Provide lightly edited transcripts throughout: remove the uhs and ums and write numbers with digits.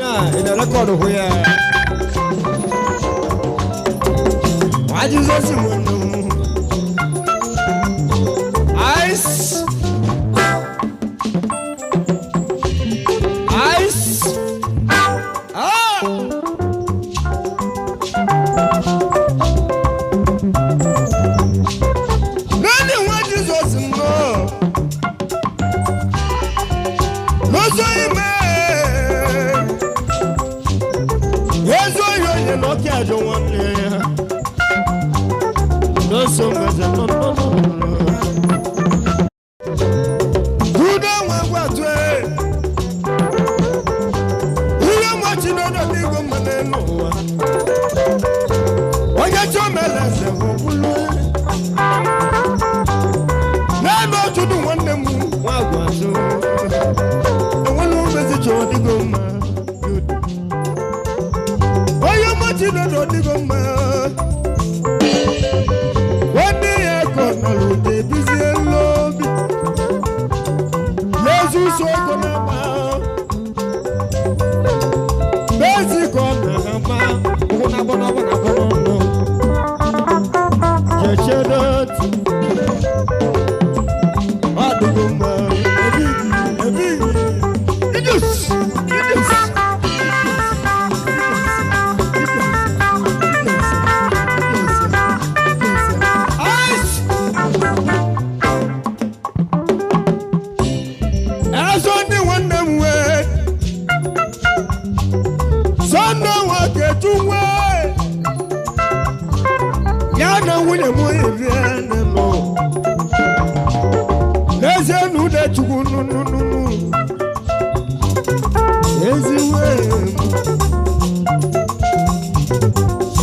in a record where I just ice. I don't want no so much. No. You don't want what to you don't want to know the big woman. Why get your melons? Now, to do one them. What was you? I want to visit your digger. You don't know the woman. One day I got my little busy and love. Jesus, so gonna basic on the man. One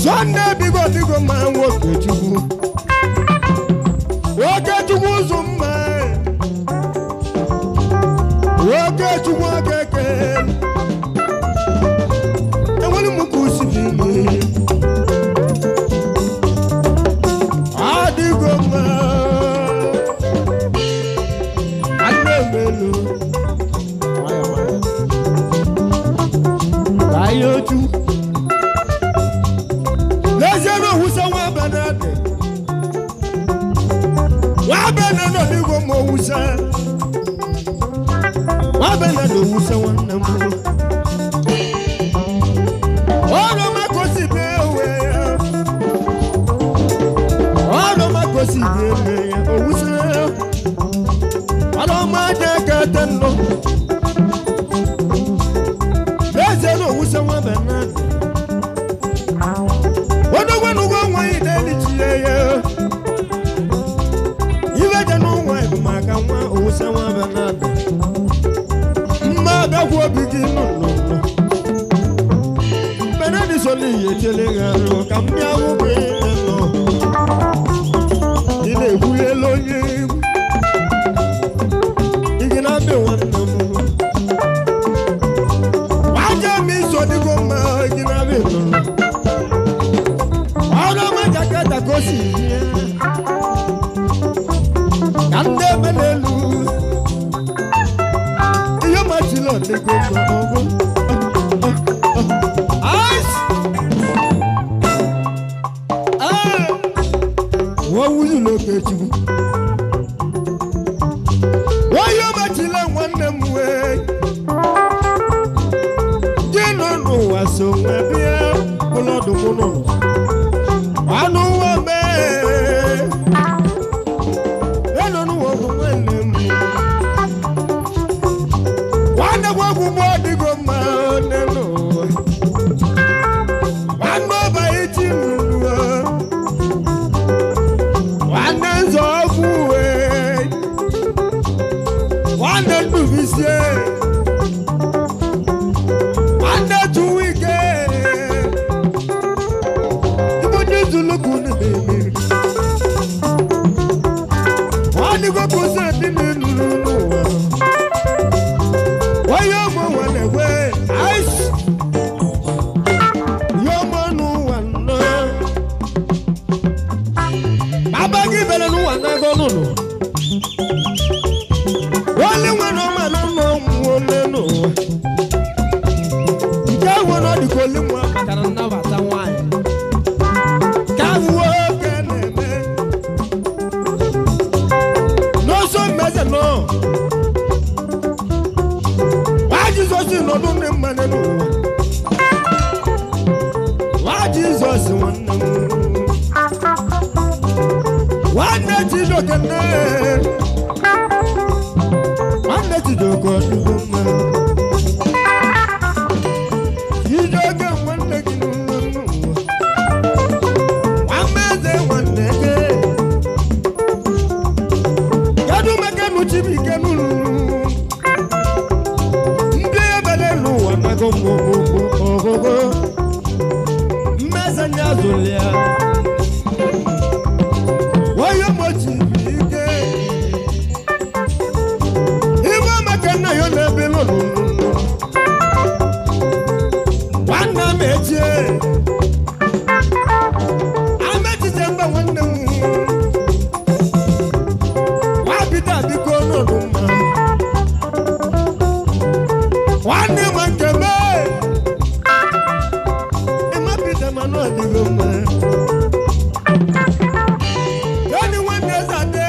Sunday big man walk with you. Walk at you was on man. Walk at you walk again. I want to go see me. I dig on man. I never know. Why are you? What will you look at you? Why you matching one them way? You don't know what's so maybe Lord of I know what man. I don't know what man. Wonder what more they go man. I know by it. Under 2 weekends, you want to look good. kolikoli nwa maka na nnabata nwanyị ka nwoke na-eme n'ọsọ mmeze nọ nwa Jizọs nọdụ ndị mmadụ n'ụwa nwa Jizọs nwanne m nwanne Chijioke nne nwanne Chijioke ọdụgo mma Chijioke nwanne gị n'ụwa nwameze nwanne gị kedu maka Chibuike n'ụlọ ndị ebele n'ụwa nago ogogo mmeze ndị azụlụ ya onye mo Chibuike ibe maka nna ya na-ebe n'ụlọ nwanne m echie ametite mba nwanne m wabida biko n'ụlọ mma nwanne m nke me ịmapide manụ ọdịgo mma yani nwanne zade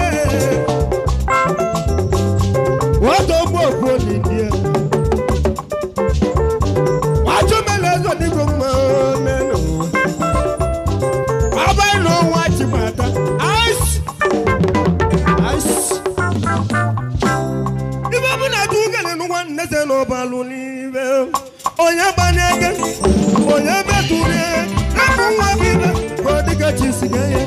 wado gbogbo n'idie wajumele zọdịgo mma n'elu abalị n'ọnwa chimata ibe bụ na dugele nwanne se n'ọbalụ n'ibe onye gbanyege onye betụrụ ebe nwa bibe ka ọ dịka chisiga ya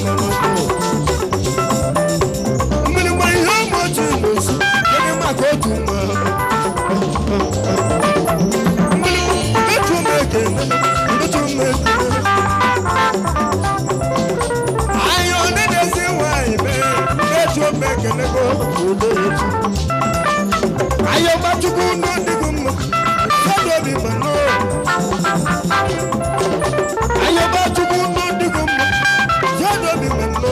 Hello, mekelego odeetu ayọbachukwu n'ọdịgo mma sadobi mano ayọbachukwu n'ọdịgo mma sadobi mano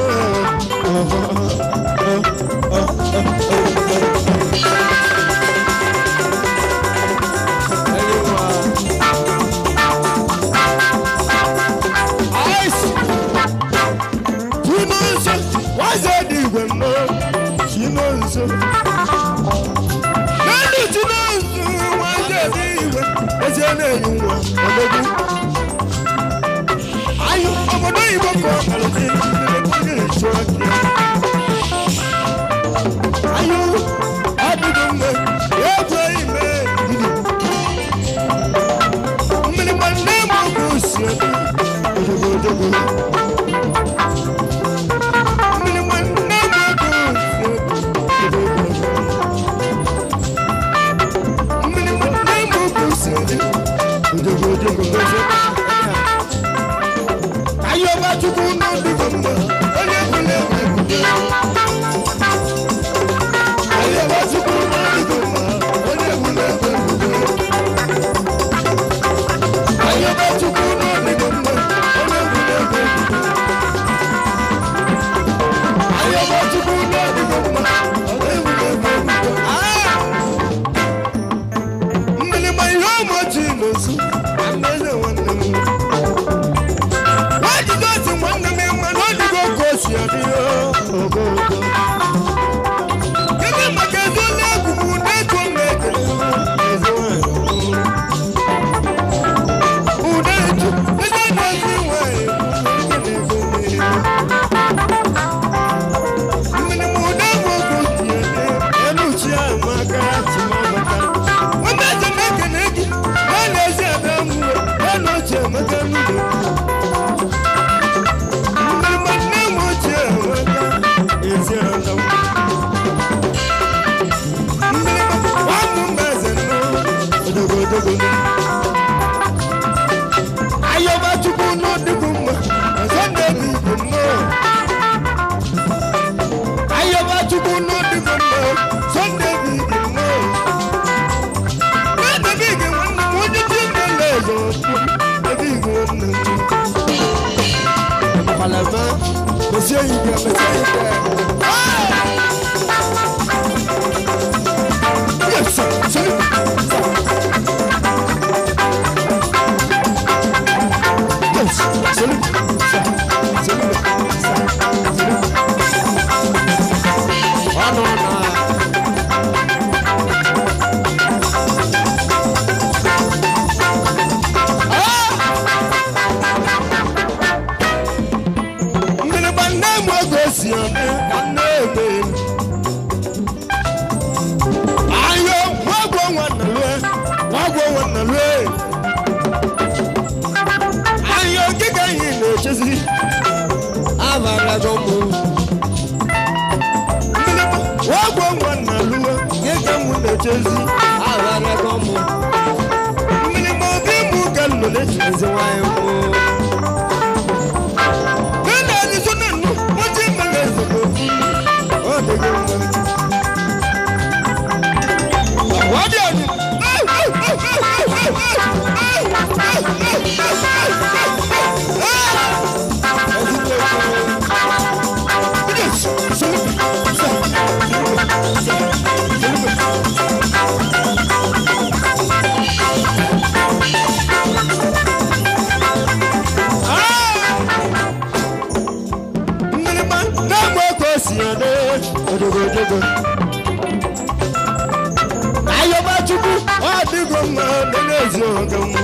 Ayọbachukwu ọdịgo mma n'ezi ọga mụ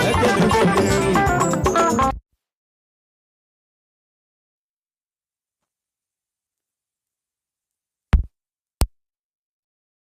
ekele